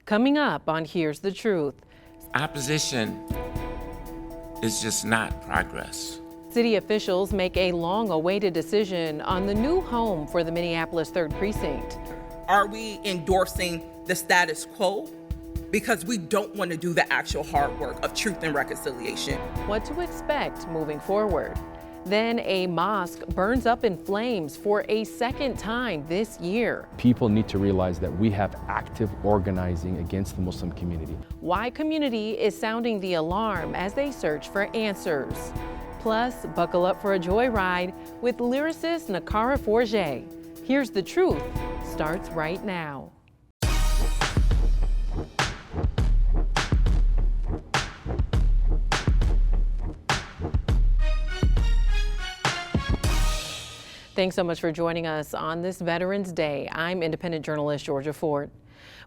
Coming up on Here's the Truth. Opposition is just not progress. City officials make a long-awaited decision on the new home for the Minneapolis 3rd Precinct. Are we endorsing the status quo? Because we don't want to do the actual hard work of truth and reconciliation. What to expect moving forward. Then a mosque burns up in flames for a second time this year. People need to realize that we have active organizing against the Muslim community. Why community is sounding the alarm as they search for answers. Plus, buckle up for a joyride with lyricist Nakara Forje. Here's the Truth starts right now. Thanks so much for joining us on this Veterans Day. I'm independent journalist George Floyd.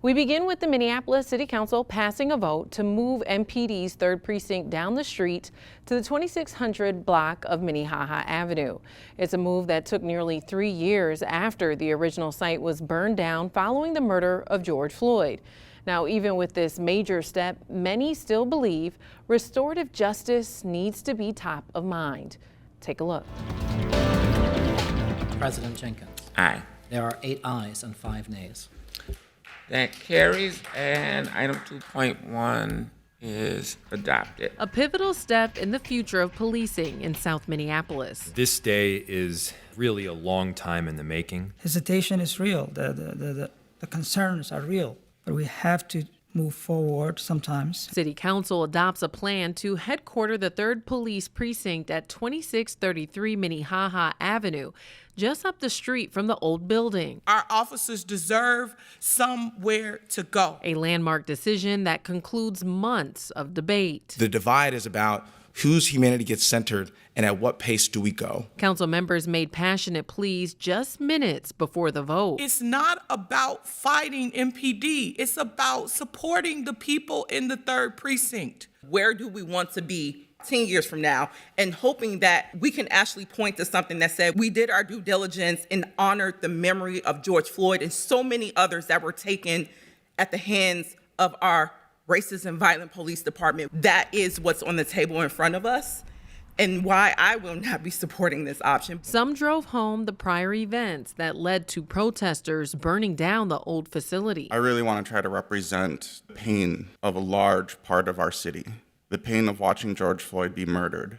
We begin with the Minneapolis City Council passing a vote to move MPD's 3rd Precinct down the street to the 2600 block of Minnehaha Avenue. It's a move that took nearly 3 years after the original site was burned down following the murder of George Floyd. Now, even with this major step, many still believe restorative justice needs to be top of mind. Take a look. President Jenkins. Aye. There are 8 ayes and 5 nays. That carries, and item 2.1 is adopted. A pivotal step in the future of policing in South Minneapolis. This day is really a long time in the making. Hesitation is real. The concerns are real, but we have to move forward sometimes. City Council adopts a plan to headquarter the 3rd Police Precinct at 2633 Minnehaha Avenue, just up the street from the old building. Our officers deserve somewhere to go. A landmark decision that concludes months of debate. The divide is about whose humanity gets centered and at what pace do we go. Council members made passionate pleas just minutes before the vote. It's not about fighting MPD. It's about supporting the people in the 3rd Precinct. Where do we want to be 10 years from now, and hoping that we can actually point to something that said we did our due diligence and honored the memory of George Floyd and so many others that were taken at the hands of our racist and violent police department. That is what's on the table in front of us, and why I will not be supporting this option. Some drove home the prior events that led to protesters burning down the old facility. I really want to try to represent the pain of a large part of our city. The pain of watching George Floyd be murdered,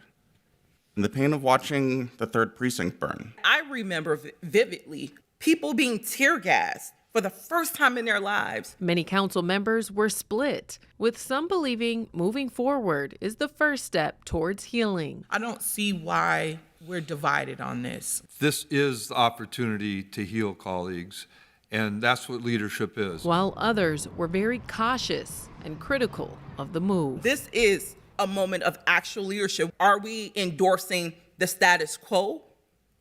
and the pain of watching the 3rd Precinct burn. I remember vividly people being tear gassed for the first time in their lives. Many council members were split, with some believing moving forward is the first step towards healing. I don't see why we're divided on this. This is the opportunity to heal, colleagues, and that's what leadership is. While others were very cautious and critical of the move. This is a moment of actual leadership. Are we endorsing the status quo?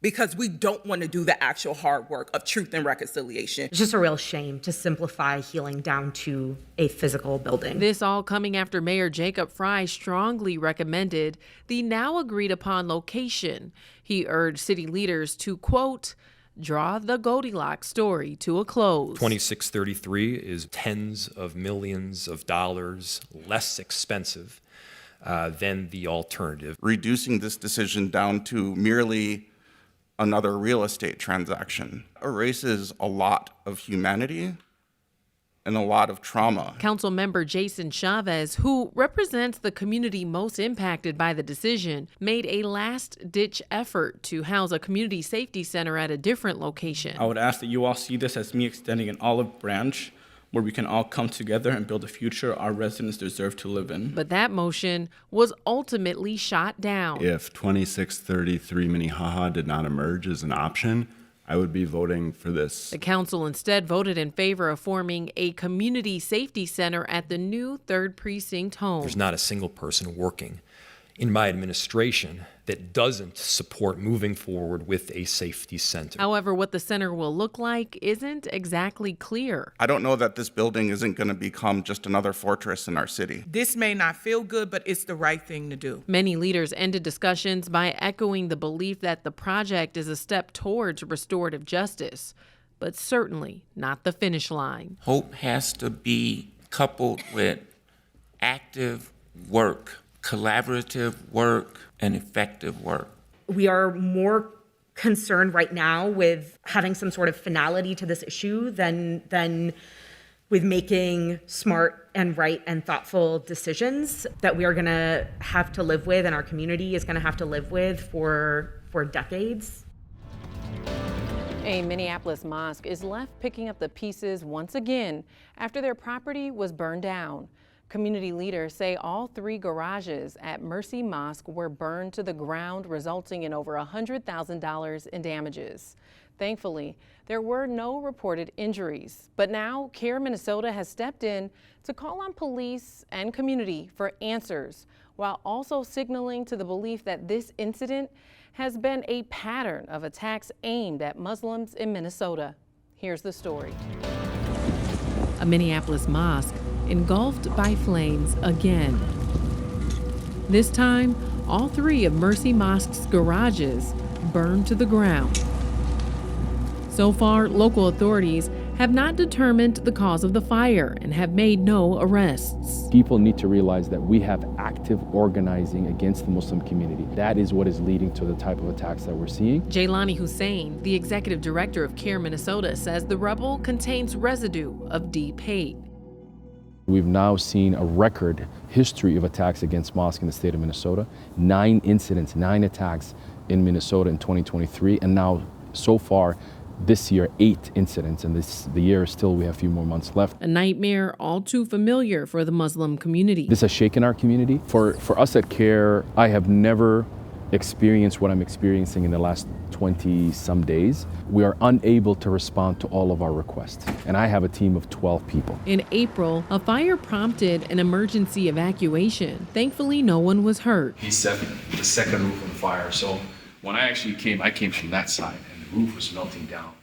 Because we don't want to do the actual hard work of truth and reconciliation. It's just a real shame to simplify healing down to a physical building. This all coming after Mayor Jacob Fry strongly recommended the now agreed upon location. He urged city leaders to, quote, draw the Goldilocks story to a close. 2633 is tens of millions of dollars less expensive than the alternative. Reducing this decision down to merely another real estate transaction erases a lot of humanity and a lot of trauma. Council member Jason Chavez, who represents the community most impacted by the decision, made a last-ditch effort to house a community safety center at a different location. I would ask that you all see this as me extending an olive branch where we can all come together and build a future our residents deserve to live in. But that motion was ultimately shot down. If 2633 Minnehaha did not emerge as an option, I would be voting for this. The council instead voted in favor of forming a community safety center at the new 3rd Precinct home. There's not a single person working in my administration that doesn't support moving forward with a safety center. However, what the center will look like isn't exactly clear. I don't know that this building isn't going to become just another fortress in our city. This may not feel good, but it's the right thing to do. Many leaders ended discussions by echoing the belief that the project is a step towards restorative justice, but certainly not the finish line. Hope has to be coupled with active work, collaborative work, and effective work. We are more concerned right now with having some sort of finality to this issue than with making smart and right and thoughtful decisions that we are going to have to live with and our community is going to have to live with for decades. A Minneapolis mosque is left picking up the pieces once again after their property was burned down. Community leaders say all 3 garages at Mercy Mosque were burned to the ground, resulting in over $100,000 in damages. Thankfully, there were no reported injuries. But now, CARE Minnesota has stepped in to call on police and community for answers, while also signaling to the belief that this incident has been a pattern of attacks aimed at Muslims in Minnesota. Here's the story. A Minneapolis mosque engulfed by flames again. This time, all 3 of Mercy Mosque's garages burned to the ground. So far, local authorities have not determined the cause of the fire and have made no arrests. People need to realize that we have active organizing against the Muslim community. That is what is leading to the type of attacks that we're seeing. Jaylani Hussein, the executive director of CARE Minnesota, says the rubble contains residue of deep hate. We've now seen a record history of attacks against mosques in the state of Minnesota. 9 incidents, 9 attacks in Minnesota in 2023, and now so far this year 8 incidents, and the year is still, we have a few more months left. A nightmare all too familiar for the Muslim community. This has shaken our community. For us at CARE, I have never experienced what I'm experiencing in the last 20 some days. We are unable to respond to all of our requests, and I have a team of 12 people. In April, a fire prompted an emergency evacuation. Thankfully, no one was hurt. He's the second roof on fire, so when I actually came, I came from that side, and the roof was melting down,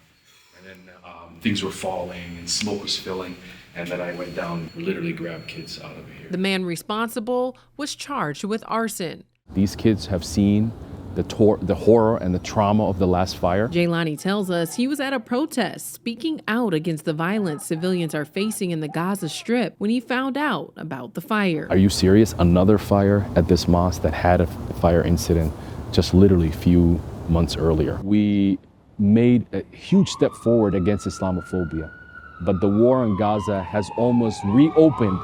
and then things were falling and smoke was filling, and then I went down and literally grabbed kids out of here. The man responsible was charged with arson. These kids have seen the horror and the trauma of the last fire. Jaylani tells us he was at a protest speaking out against the violence civilians are facing in the Gaza Strip when he found out about the fire. Are you serious? Another fire at this mosque that had a fire incident just literally a few months earlier. We made a huge step forward against Islamophobia, but the war in Gaza has almost reopened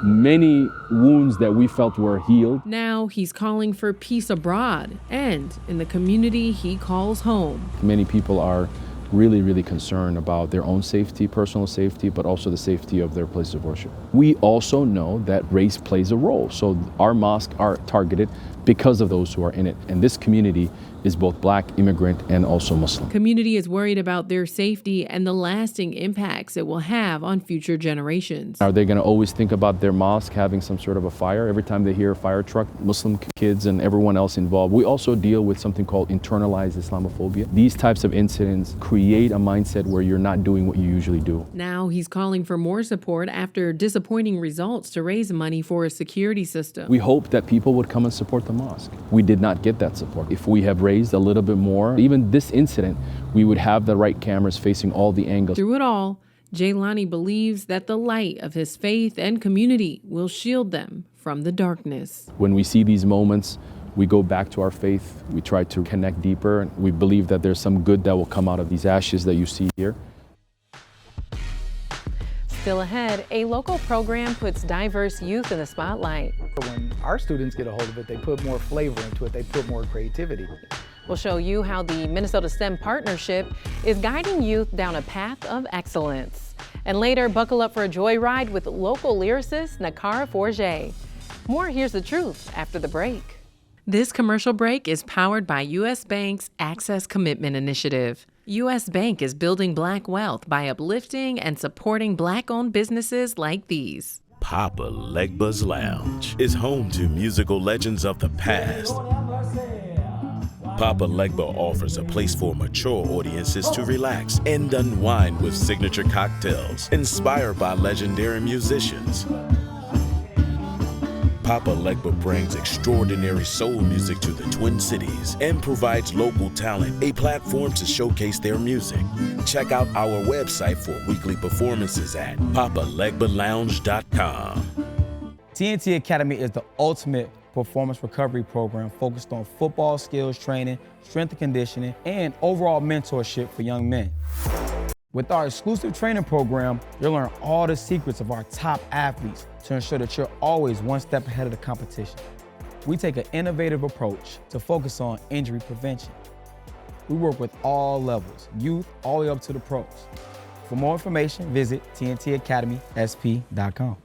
many wounds that we felt were healed. Now he's calling for peace abroad and in the community he calls home. Many people are really, really concerned about their own safety, personal safety, but also the safety of their place of worship. We also know that race plays a role. So our mosques are targeted because of those who are in it. And this community is both Black, immigrant, and also Muslim. Community is worried about their safety and the lasting impacts it will have on future generations. Are they going to always think about their mosque having some sort of a fire every time they hear a fire truck? Muslim kids and everyone else involved. We also deal with something called internalized Islamophobia. These types of incidents create a mindset where you're not doing what you usually do. Now he's calling for more support after disappointing results to raise money for a security system. We hope that people would come and support the mosque. We did not get that support. If we have raised a little bit more, even this incident, we would have the right cameras facing all the angles. Through it all, Jaylani believes that the light of his faith and community will shield them from the darkness. When we see these moments, we go back to our faith. We try to connect deeper. We believe that there's some good that will come out of these ashes that you see here. Still ahead, a local program puts diverse youth in the spotlight. When our students get a hold of it, they put more flavor into it, they put more creativity. We'll show you how the Minnesota STEM Partnership is guiding youth down a path of excellence. And later, buckle up for a joyride with local lyricist Nakara Forje. More Here's the Truth after the break. This commercial break is powered by U.S. Bank's Access Commitment Initiative. U.S. Bank is building Black wealth by uplifting and supporting Black-owned businesses like these. Papa Legba's Lounge is home to musical legends of the past. Papa Legba offers a place for mature audiences to relax and unwind with signature cocktails inspired by legendary musicians. Papa Legba brings extraordinary soul music to the Twin Cities and provides local talent a platform to showcase their music. Check out our website for weekly performances at papalegba.lounge.com. TNT Academy is the ultimate performance recovery program focused on football skills training, strength and conditioning, and overall mentorship for young men. With our exclusive training program, you'll learn all the secrets of our top athletes to ensure that you're always one step ahead of the competition. We take an innovative approach to focus on injury prevention. We work with all levels, youth all the way up to the pros. For more information, visit tntacademysp.com.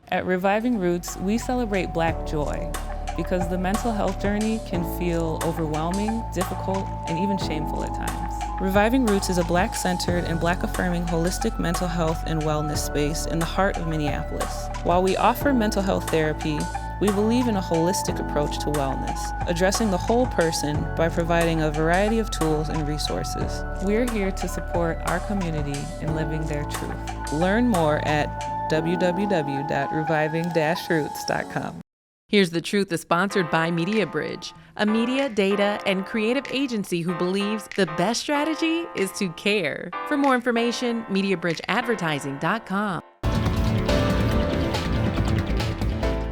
At Reviving Roots, we celebrate Black joy because the mental health journey can feel overwhelming, difficult, and even shameful at times. Reviving Roots is a Black-centered and Black-affirming holistic mental health and wellness space in the heart of Minneapolis. While we offer mental health therapy, we believe in a holistic approach to wellness, addressing the whole person by providing a variety of tools and resources. We're here to support our community in living their truth. Learn more at www.reviving-roots.com. Here's the Truth is sponsored by MediaBridge, a media, data, and creative agency who believes the best strategy is to care. For more information, MediaBridgeAdvertising.com.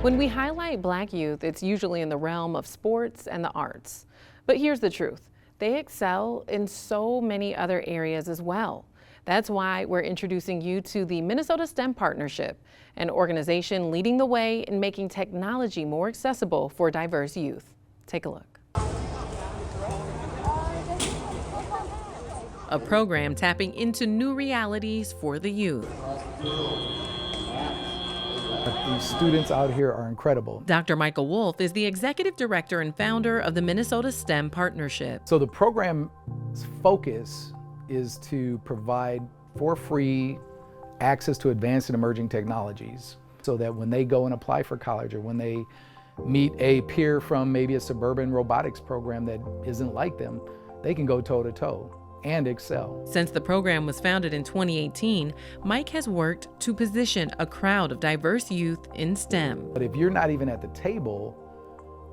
When we highlight Black youth, it's usually in the realm of sports and the arts. But here's the truth. They excel in so many other areas as well. That's why we're introducing you to the Minnesota STEM Partnership, an organization leading the way in making technology more accessible for diverse youth. Take a look. A program tapping into new realities for the youth. The students out here are incredible. Dr. Michael Wulf is the executive director and founder of the Minnesota STEM Partnership. So the program's focus is to provide for free access to advanced and emerging technologies so that when they go and apply for college or when they meet a peer from maybe a suburban robotics program that isn't like them, they can go toe-to-toe and excel. Since the program was founded in 2018, Mike has worked to position a crowd of diverse youth in STEM. But if you're not even at the table,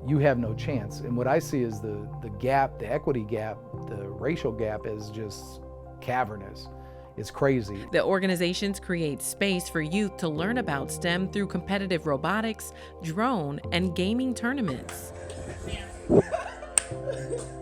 you have no chance. And what I see is the gap, the equity gap, the racial gap is just cavernous. It's crazy. The organizations create space for youth to learn about STEM through competitive robotics, drone, and gaming tournaments.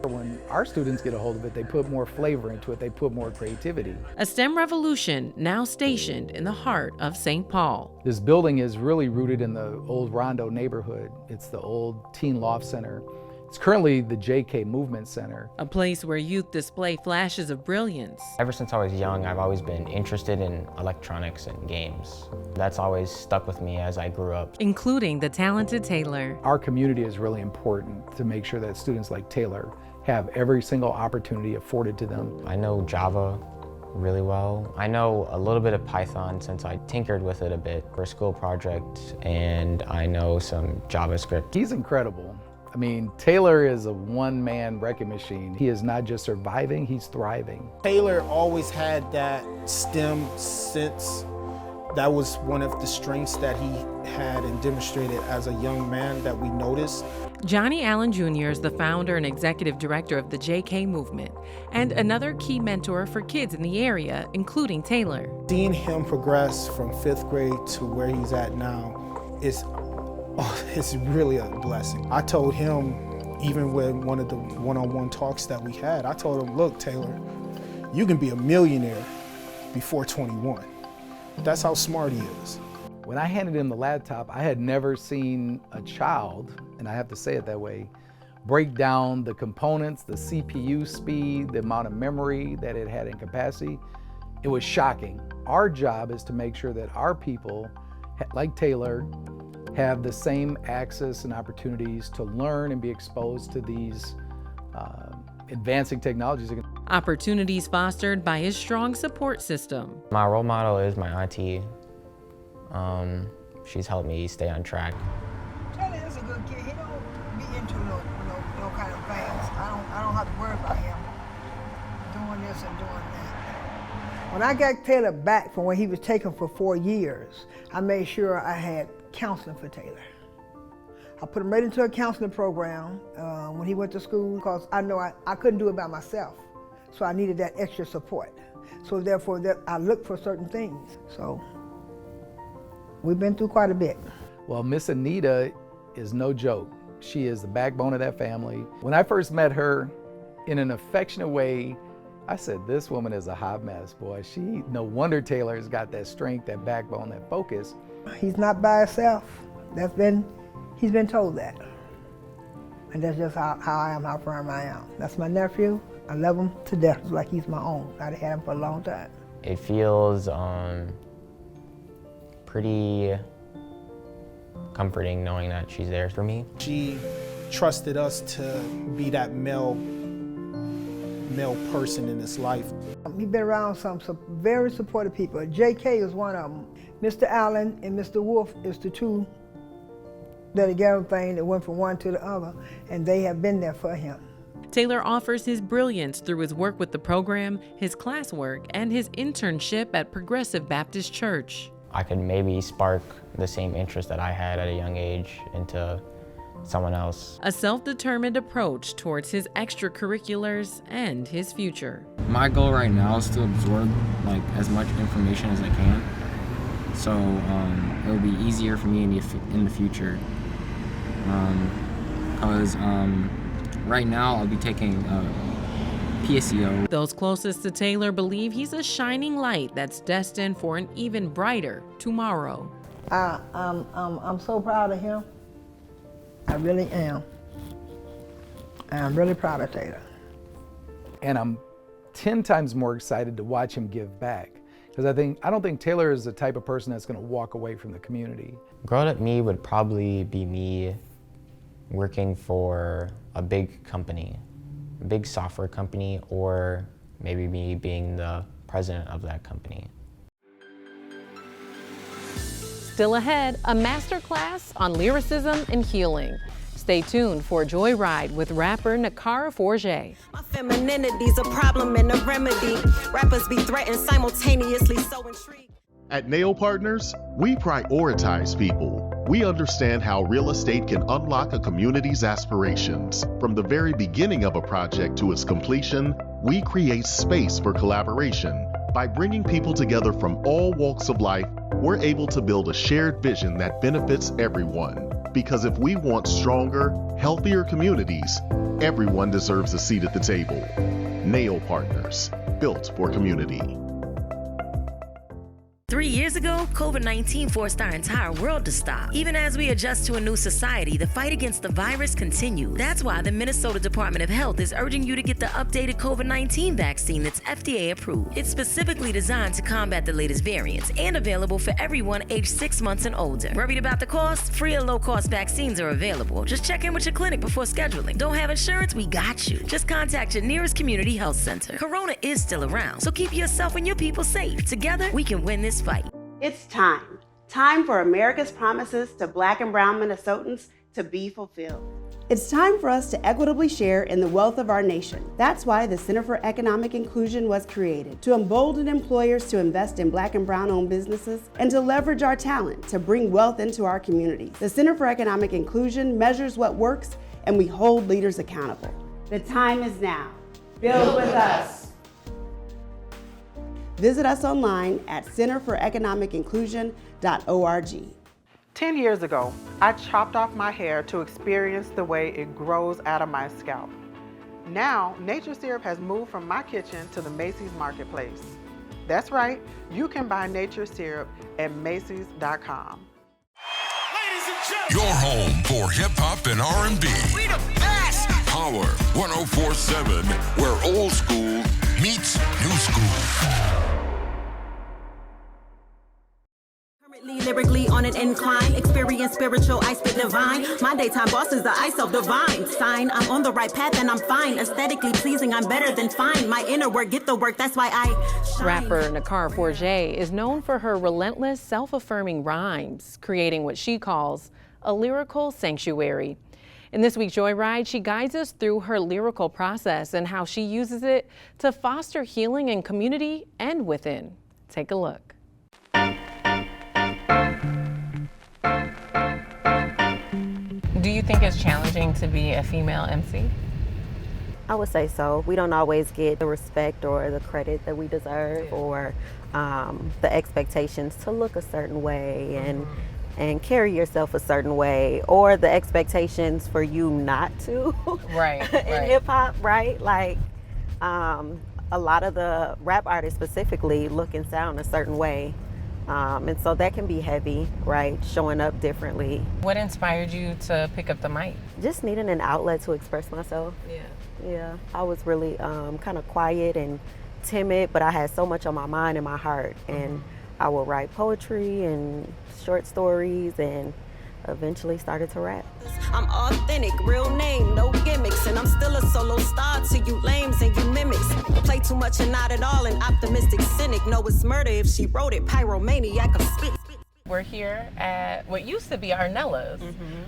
When our students get a hold of it, they put more flavor into it, they put more creativity. A STEM revolution now stationed in the heart of St. Paul. This building is really rooted in the old Rondo neighborhood. It's the old Teen Loft Center. It's currently the JK Movement Center. A place where youth display flashes of brilliance. Ever since I was young, I've always been interested in electronics and games. That's always stuck with me as I grew up. Including the talented Taylor. Our community is really important to make sure that students like Taylor have every single opportunity afforded to them. I know Java really well. I know a little bit of Python since I tinkered with it a bit for a school project, and I know some JavaScript. He's incredible. I mean, Taylor is a one-man wrecking machine. He is not just surviving, he's thriving. Taylor always had that STEM sense. That was one of the strengths that he had and demonstrated as a young man that we noticed. Johnny Allen Jr. is the founder and executive director of the JK Movement and another key mentor for kids in the area, including Taylor. Seeing him progress from 5th grade to where he's at now is it's really a blessing. I told him, even with one of the one-on-one talks that we had, I told him, look, Taylor, you can be a millionaire before 21. That's how smart he is. When I handed him the laptop, I had never seen a child, and I have to say it that way, break down the components, the CPU speed, the amount of memory that it had in capacity. It was shocking. Our job is to make sure that our people, like Taylor, have the same access and opportunities to learn and be exposed to these advancing technologies. Opportunities fostered by his strong support system. My role model is my auntie. She's helped me stay on track. Taylor is a good kid. He don't be into no kind of things. I don't have to worry about him doing this and doing that. When I got Taylor back from where he was taken for 4 years, I made sure I had counseling for Taylor. I put him right into a counseling program when he went to school because I know I couldn't do it by myself. So I needed that extra support. So therefore, I looked for certain things. So we've been through quite a bit. Well, Miss Anita is no joke. She is the backbone of that family. When I first met her, in an affectionate way, I said, this woman is a hot mess, boy. No wonder Taylor's got that strength, that backbone, that focus. He's not by himself. He's been told that. And that's just how I am, how firm I am. That's my nephew. I love him to death, like he's my own. I've had him for a long time. It feels pretty comforting knowing that she's there for me. She trusted us to be that male person in his life. He's been around some very supportive people. JK is one of them. Mr. Allen and Mr. Wulf is the two that gave him thing that went from one to the other, and they have been there for him. Taylor offers his brilliance through his work with the program, his classwork, and his internship at Progressive Baptist Church. I could maybe spark the same interest that I had at a young age into someone else. A self-determined approach towards his extracurriculars and his future. My goal right now is to absorb as much information as I can, so it'll be easier for me in the future. Because right now I'll be taking PSEO. Those closest to Taylor believe he's a shining light that's destined for an even brighter tomorrow. I'm so proud of him. I really am. I'm really proud of Taylor. And I'm 10 times more excited to watch him give back. Because I don't think Taylor is the type of person that's going to walk away from the community. Grown up me would probably be me working for a big company, a big software company, or maybe me being the president of that company. Still ahead, a masterclass on lyricism and healing. Stay tuned for Joyride with rapper Nakara Forje. My femininity's a problem and a remedy. Rappers be threatened simultaneously, so intrigued. At Nail Partners, we prioritize people. We understand how real estate can unlock a community's aspirations. From the very beginning of a project to its completion, we create space for collaboration. By bringing people together from all walks of life, we're able to build a shared vision that benefits everyone. Because if we want stronger, healthier communities, everyone deserves a seat at the table. Nail Partners, built for community. 3 years ago, COVID-19 forced our entire world to stop. Even as we adjust to a new society, the fight against the virus continues. That's why the Minnesota Department of Health is urging you to get the updated COVID-19 vaccine that's FDA approved. It's specifically designed to combat the latest variants and available for everyone aged 6 months and older. Worried about the cost? Free or low-cost vaccines are available. Just check in with your clinic before scheduling. Don't have insurance? We got you. Just contact your nearest community health center. Corona is still around, so keep yourself and your people safe. Together, we can win this fight. It's time for America's promises to Black and Brown Minnesotans to be fulfilled. It's time for us to equitably share in the wealth of our nation. That's why the Center for Economic Inclusion was created, to embolden employers to invest in Black and Brown-owned businesses and to leverage our talent to bring wealth into our communities. The Center for Economic Inclusion measures what works, and we hold leaders accountable. The time is now. Build with us. Visit us online at centerforeconomicinclusion.org. 10 years ago, I chopped off my hair to experience the way it grows out of my scalp. Now, Nature Syrup has moved from my kitchen to the Macy's Marketplace. That's right, you can buy Nature Syrup at Macy's.com. Your home for hip-hop and R&B. We the best! Power 104.7, where old school meets new school. Lyrically on an incline, experience spiritual, I spit divine. My daytime boss is the I self-divine. Sign, I'm on the right path and I'm fine. Aesthetically pleasing, I'm better than fine. My inner work, get the work, that's why I shine. Rapper Nakara Forje is known for her relentless, self-affirming rhymes, creating what she calls a lyrical sanctuary. In this week's Joyride, she guides us through her lyrical process and how she uses it to foster healing in community and within. Take a look. Do think it's challenging to be a female MC? I would say so. We don't always get the respect or the credit that we deserve, or the expectations to look a certain way and carry yourself a certain way, or the expectations for you not to. Right. In hip hop, right? Like a lot of the rap artists specifically look and sound a certain way. And so that can be heavy, right? Showing up differently. What inspired you to pick up the mic? Just needing an outlet to express myself. Yeah, I was really kind of quiet and timid, but I had so much on my mind and my heart. And I would write poetry and short stories and eventually started to rap. I'm authentic, real name, no gimmicks, and I'm still a solo star to you lames and you mimics. Play too much and not at all, an optimistic cynic. No, it's murder if she wrote it, pyromaniac of spit. We're here at what used to be Arnella's.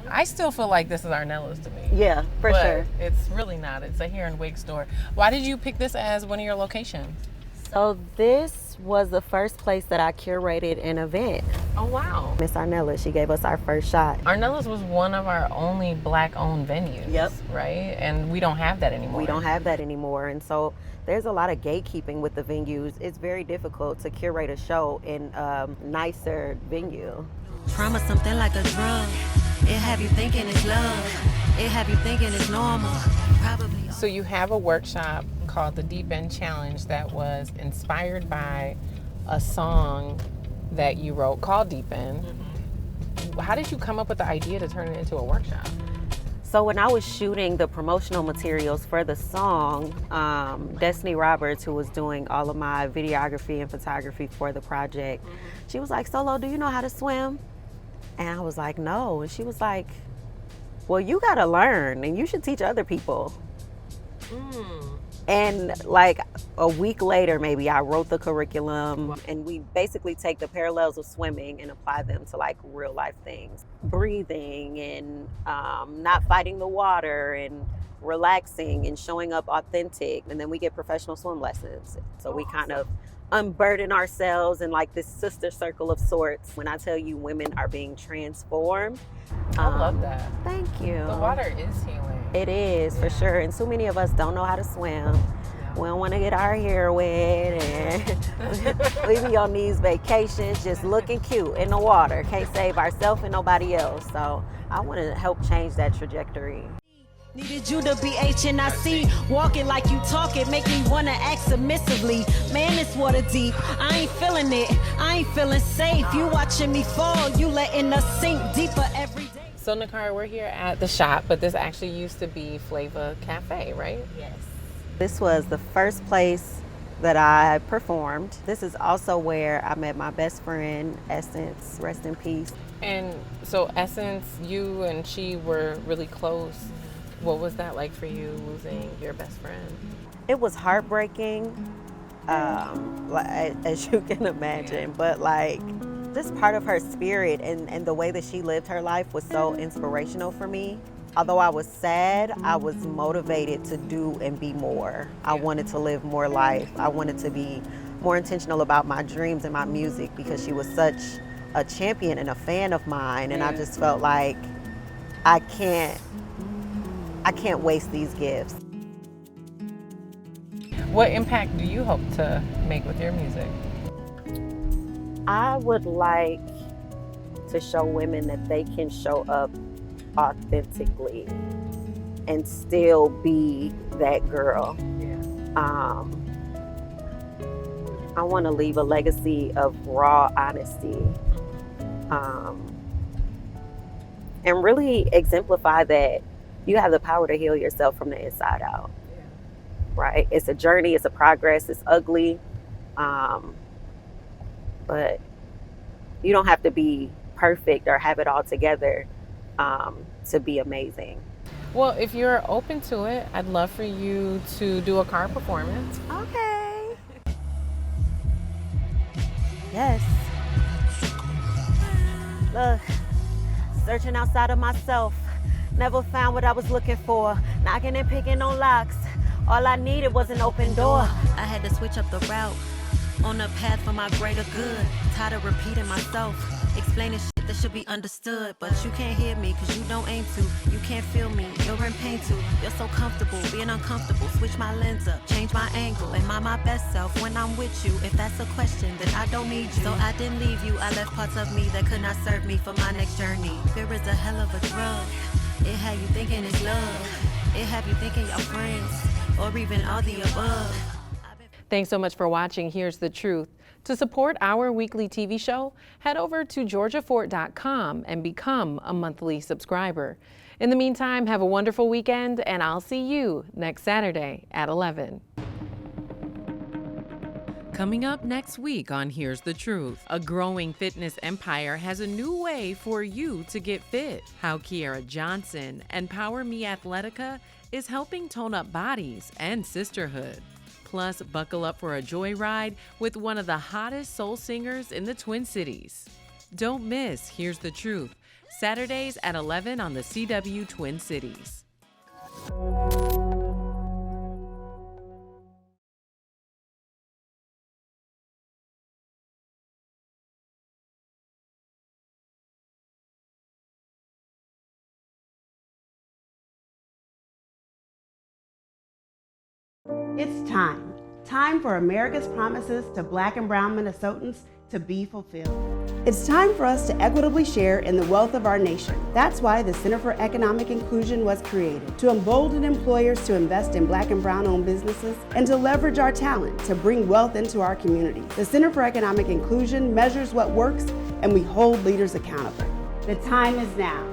I still feel like this is Arnella's to me. Yeah, for but sure. It's really not. It's a hair and wig store. Why did you pick this as one of your locations? So this was the first place that I curated an event. Oh, wow. Miss Arnella, she gave us our first shot. Arnella's was one of our only Black-owned venues. Yep. Right? And we don't have that anymore. We don't have that anymore. And so there's a lot of gatekeeping with the venues. It's very difficult to curate a show in a nicer venue. Trauma something like a drug. It have you thinking it's love. It have you thinking it's normal. Probably. So you have a workshop called the Deep End Challenge that was inspired by a song that you wrote called Deep End. How did you come up with the idea to turn it into a workshop? So when I was shooting the promotional materials for the song, Destiny Roberts, who was doing all of my videography and photography for the project, she was like, "Solo, do you know how to swim?" And I was like, "No." And she was like, "Well, you gotta learn and you should teach other people." And like a week later, maybe, I wrote the curriculum, and we basically take the parallels of swimming and apply them to like real life things. Breathing and not fighting the water and relaxing and showing up authentic. And then we get professional swim lessons. So we kind of unburden ourselves in like this sister circle of sorts. When I tell you women are being transformed. I love that. Thank you. The water is healing. It is, for sure. And so many of us don't know how to swim. We don't want to get our hair wet, and we be on these vacations just looking cute in the water. Can't save ourselves and nobody else. So I want to help change that trajectory. Needed you to be HNIC, walking like you talking, make me wanna act submissively. Man, it's water deep, I ain't feeling it, I ain't feeling safe. You watching me fall, you letting us sink deeper every day. So Nakara, we're here at the shop, but this actually used to be Flavor Cafe, right? Yes. This was the first place that I performed. This is also where I met my best friend, Essence, rest in peace. And so Essence, you and she were really close. What was that like for you, losing your best friend? It was heartbreaking, as you can imagine, but like just part of her spirit and the way that she lived her life was so inspirational for me. Although I was sad, I was motivated to do and be more. I wanted to live more life. I wanted to be more intentional about my dreams and my music because she was such a champion and a fan of mine, and I just felt like I can't waste these gifts. What impact do you hope to make with your music? I would like to show women that they can show up authentically and still be that girl. I want to leave a legacy of raw honesty, and really exemplify that you have the power to heal yourself from the inside out. Right? It's a journey, it's a progress, it's ugly, but you don't have to be perfect or have it all together to be amazing. Well, if you're open to it, I'd love for you to do a car performance. Okay. Yes. Look, searching outside of myself, never found what I was looking for, knocking and picking on locks. All I needed was an open door. I had to switch up the route, on a path for my greater good. Tired of repeating myself, explaining shit that should be understood, but you can't hear me cause you don't aim to. You can't feel me, you're in pain too. You're so comfortable being uncomfortable. Switch my lens up, change my angle. Am I my best self when I'm with you? If that's a question, then I don't need you. So I didn't leave you, I left parts of me that could not serve me for my next journey. Fear is a hell of a drug. It have you thinking it's love. It have you thinking your friends, or even all the above. Thanks so much for watching Here's the Truth. To support our weekly TV show, head over to georgiafort.com and become a monthly subscriber. In the meantime, have a wonderful weekend, and I'll see you next Saturday at 11. Coming up next week on Here's the Truth, a growing fitness empire has a new way for you to get fit. How Kiara Johnson and Power Me Athletica is helping tone up bodies and sisterhood. Plus, buckle up for a joyride with one of the hottest soul singers in the Twin Cities. Don't miss Here's the Truth, Saturdays at 11 on the CW Twin Cities. It's time. Time for America's promises to Black and brown Minnesotans to be fulfilled. It's time for us to equitably share in the wealth of our nation. That's why the Center for Economic Inclusion was created, to embolden employers to invest in Black and brown-owned businesses and to leverage our talent to bring wealth into our community. The Center for Economic Inclusion measures what works, and we hold leaders accountable. The time is now.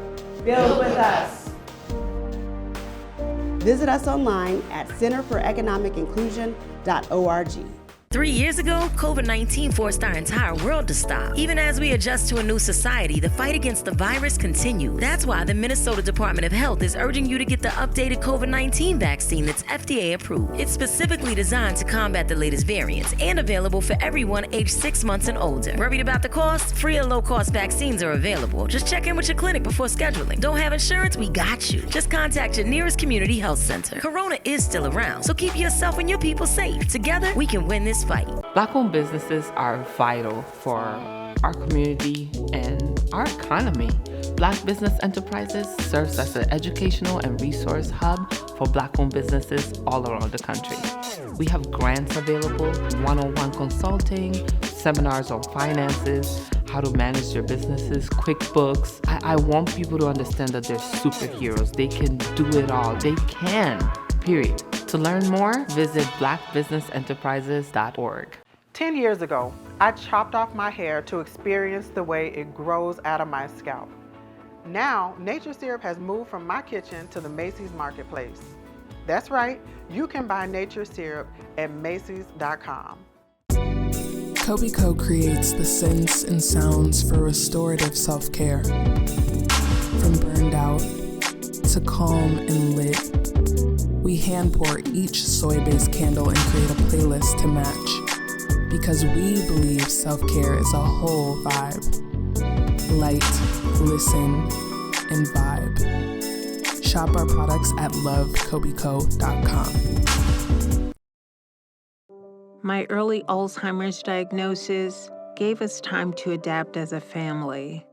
Build with us. Visit us online at centerforeconomicinclusion.org. 3 years ago, COVID-19 forced our entire world to stop. Even as we adjust to a new society, the fight against the virus continues. That's why the Minnesota Department of Health is urging you to get the updated COVID-19 vaccine that's FDA approved. It's specifically designed to combat the latest variants and available for everyone aged 6 months and older. Worried about the cost? Free or low-cost vaccines are available. Just check in with your clinic before scheduling. Don't have insurance? We got you. Just contact your nearest community health center. Corona is still around, so keep yourself and your people safe. Together, we can win this fight. Black-owned businesses are vital for our community and our economy. Black Business Enterprises serves as an educational and resource hub for Black-owned businesses all around the country. We have grants available, one-on-one consulting, seminars on finances, how to manage your businesses, QuickBooks. I want people to understand that they're superheroes. They can do it all. They can, period. To learn more, visit blackbusinessenterprises.org. 10 years ago, I chopped off my hair to experience the way it grows out of my scalp. Now, Nature Syrup has moved from my kitchen to the Macy's marketplace. That's right, you can buy Nature Syrup at Macy's.com. Kobe creates the scents and sounds for restorative self-care. From burned out to calm and lit, we hand pour each soy-based candle and create a playlist to match. Because we believe self-care is a whole vibe. Light, listen, and vibe. Shop our products at lovekobeco.com. My early Alzheimer's diagnosis gave us time to adapt as a family.